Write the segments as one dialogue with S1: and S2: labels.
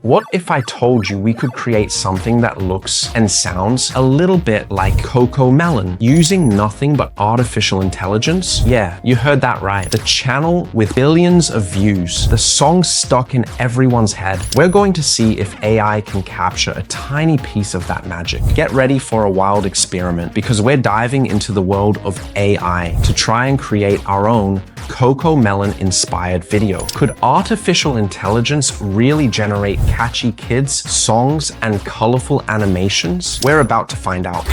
S1: What if I told you we could create something that looks and sounds a little bit like Cocomelon using nothing but artificial intelligence? Yeah, you heard that right. The channel with billions of views, the song stuck in everyone's head. We're going to see if AI can capture a tiny piece of that magic. Get ready for a wild experiment because we're diving into the world of AI to try and create our own Cocomelon inspired video. Could artificial intelligence really generate catchy kids, songs, and colorful animations? We're about to find out.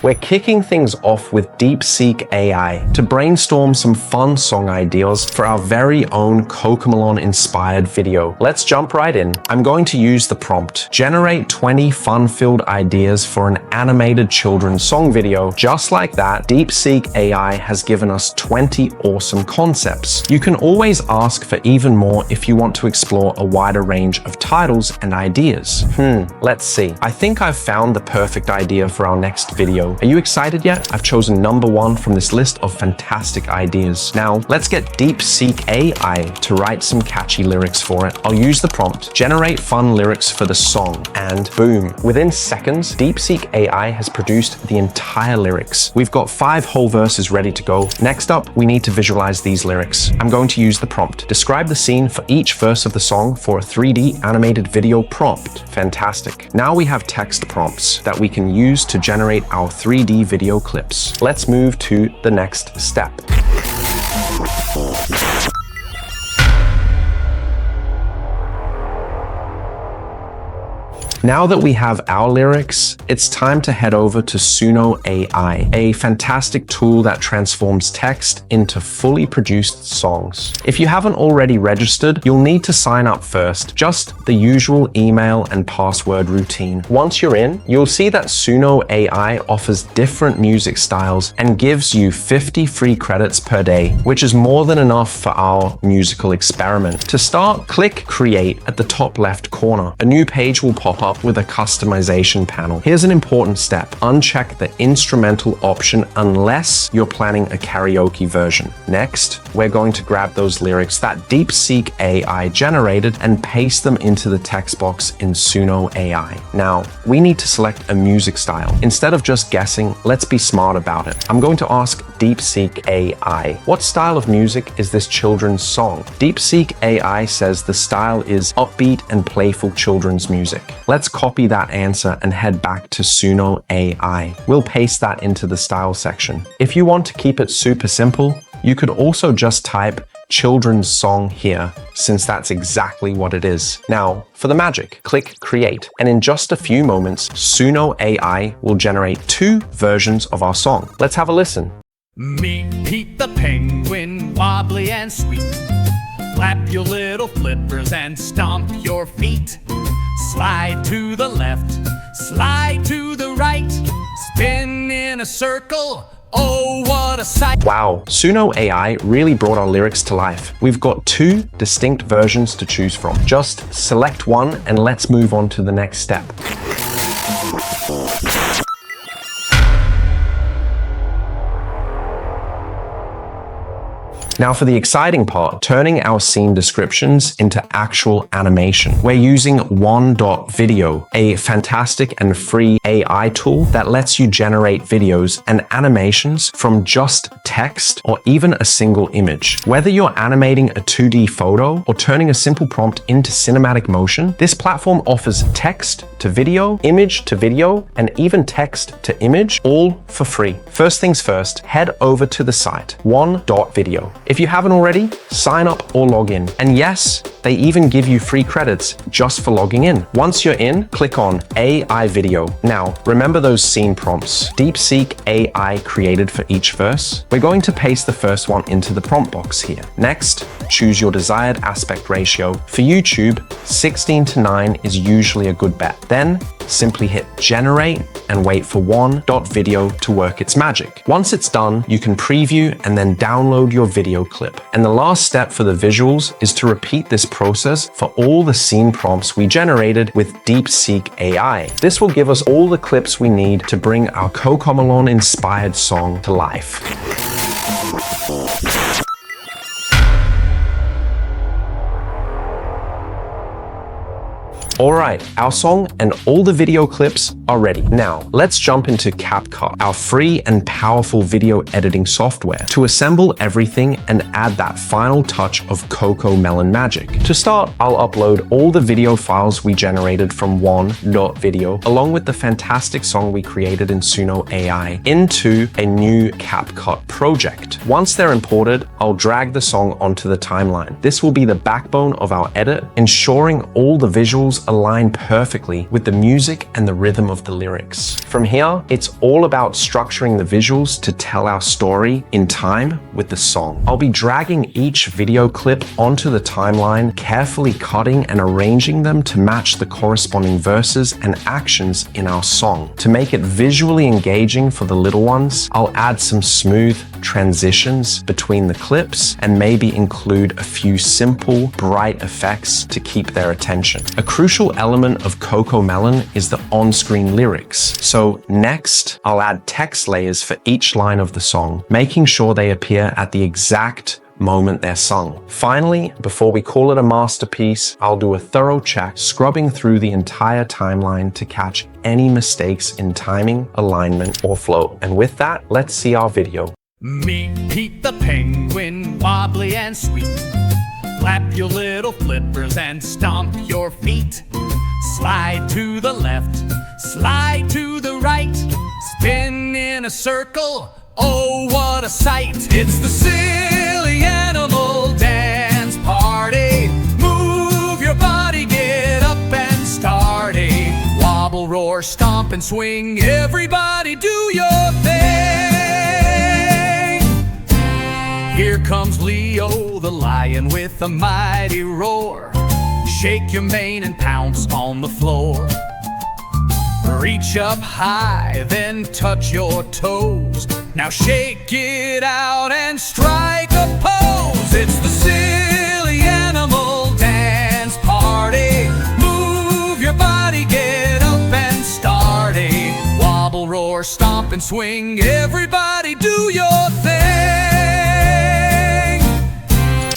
S1: We're kicking things off with DeepSeek AI to brainstorm some fun song ideas for our very own Cocomelon-inspired video. Let's jump right in. I'm going to use the prompt, generate 20 fun-filled ideas for an animated children's song video. Just like that, DeepSeek AI has given us 20 awesome concepts. You can always ask for even more if you want to explore a wider range of titles and ideas. Let's see. I think I've found the perfect idea for our next video. Are you excited yet? I've chosen number 1 from this list of fantastic ideas. Now, let's get DeepSeek AI to write some catchy lyrics for it. I'll use the prompt, generate fun lyrics for the song, and boom. Within seconds, DeepSeek AI has produced the entire lyrics. We've got 5 whole verses ready to go. Next up, we need to visualize these lyrics. I'm going to use the prompt. Describe the scene for each verse of the song for a 3D animated video prompt. Fantastic. Now we have text prompts that we can use to generate our 3D video clips. Let's move to the next step. Now that we have our lyrics, it's time to head over to Suno AI, a fantastic tool that transforms text into fully produced songs. If you haven't already registered, you'll need to sign up first, just the usual email and password routine. Once you're in, you'll see that Suno AI offers different music styles and gives you 50 free credits per day, which is more than enough for our musical experiment. To start, click Create at the top left corner. A new page will pop up with a customization panel. Here's an important step. Uncheck the instrumental option unless you're planning a karaoke version. Next, we're going to grab those lyrics that DeepSeek AI generated and paste them into the text box in Suno AI. Now, we need to select a music style. Instead of just guessing, let's be smart about it. I'm going to ask DeepSeek AI, what style of music is this children's song? DeepSeek AI says the style is upbeat and playful children's music. Let's copy that answer and head back to Suno AI. We'll paste that into the style section. If you want to keep it super simple, you could also just type children's song here, since that's exactly what it is. Now, for the magic, click Create, and in just a few moments, Suno AI will generate 2 versions of our song. Let's have a listen.
S2: Meet Pete the penguin, wobbly and sweet. Flap your little flippers and stomp your feet. Slide to the left, slide to the right, spin in a circle. Oh, what a sight!
S1: Wow, Suno AI really brought our lyrics to life. We've got 2 distinct versions to choose from. Just select one and let's move on to the next step. Now for the exciting part, turning our scene descriptions into actual animation. We're using Wont.video, a fantastic and free AI tool that lets you generate videos and animations from just text or even a single image. Whether you're animating a 2D photo or turning a simple prompt into cinematic motion, this platform offers text to video, image to video, and even text to image, all for free. First things first, head over to the site, Wont.video. If you haven't already, sign up or log in. And yes, they even give you free credits just for logging in. Once you're in, click on AI video. Now, remember those scene prompts DeepSeek AI created for each verse? We're going to paste the first one into the prompt box here. Next, choose your desired aspect ratio. For YouTube, 16:9 is usually a good bet. Then, simply hit generate and wait for Wont.video to work its magic. Once it's done, you can preview and then download your video clip. And the last step for the visuals is to repeat this process for all the scene prompts we generated with DeepSeek AI. This will give us all the clips we need to bring our Cocomelon inspired song to life. Alright, our song and all the video clips are ready. Now, let's jump into CapCut, our free and powerful video editing software, to assemble everything and add that final touch of Cocomelon magic. To start, I'll upload all the video files we generated from Wont.video, along with the fantastic song we created in Suno AI, into a new CapCut project. Once they're imported, I'll drag the song onto the timeline. This will be the backbone of our edit, ensuring all the visuals align perfectly with the music and the rhythm of the lyrics. From here, it's all about structuring the visuals to tell our story in time with the song. I'll be dragging each video clip onto the timeline, carefully cutting and arranging them to match the corresponding verses and actions in our song. To make it visually engaging for the little ones, I'll add some smooth transitions between the clips and maybe include a few simple, bright effects to keep their attention. A crucial element of Cocomelon is the on-screen lyrics. So next, I'll add text layers for each line of the song, making sure they appear at the exact moment they're sung. Finally, before we call it a masterpiece, I'll do a thorough check, scrubbing through the entire timeline to catch any mistakes in timing, alignment, or flow. And with that, let's see our video.
S2: Meet Pete the penguin, wobbly and sweet. Flap your little flippers and stomp your feet. Slide to the left, slide to the right. Spin in a circle, oh what a sight. It's the silly animal dance party. Move your body, get up and start it. Wobble, roar, stomp and swing. Everybody do your thing. Here comes Leo the lion with a mighty roar. Shake your mane and pounce on the floor. Reach up high, then touch your toes. Now shake it out and strike a pose. It's the silly animal dance party. Move your body, get up and start it. Wobble, roar, stomp and swing. Everybody do your thing.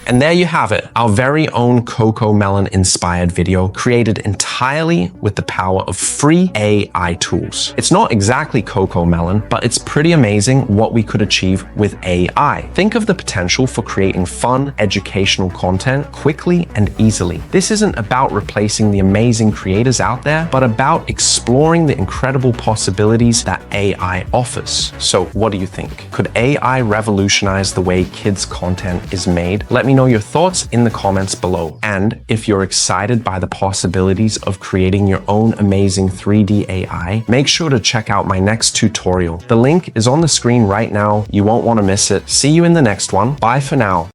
S1: And there you have it, our very own Cocomelon inspired video, created entirely with the power of free AI tools. It's not exactly Cocomelon, but it's pretty amazing what we could achieve with AI. Think of the potential for creating fun, educational content quickly and easily. This isn't about replacing the amazing creators out there, but about exploring the incredible possibilities that AI offers. So what do you think? Could AI revolutionize the way kids' content is made? Let me know your thoughts in the comments below. And if you're excited by the possibilities of creating your own amazing 3D AI, make sure to check out my next tutorial. The link is on the screen right now. You won't want to miss it. See you in the next one. Bye for now.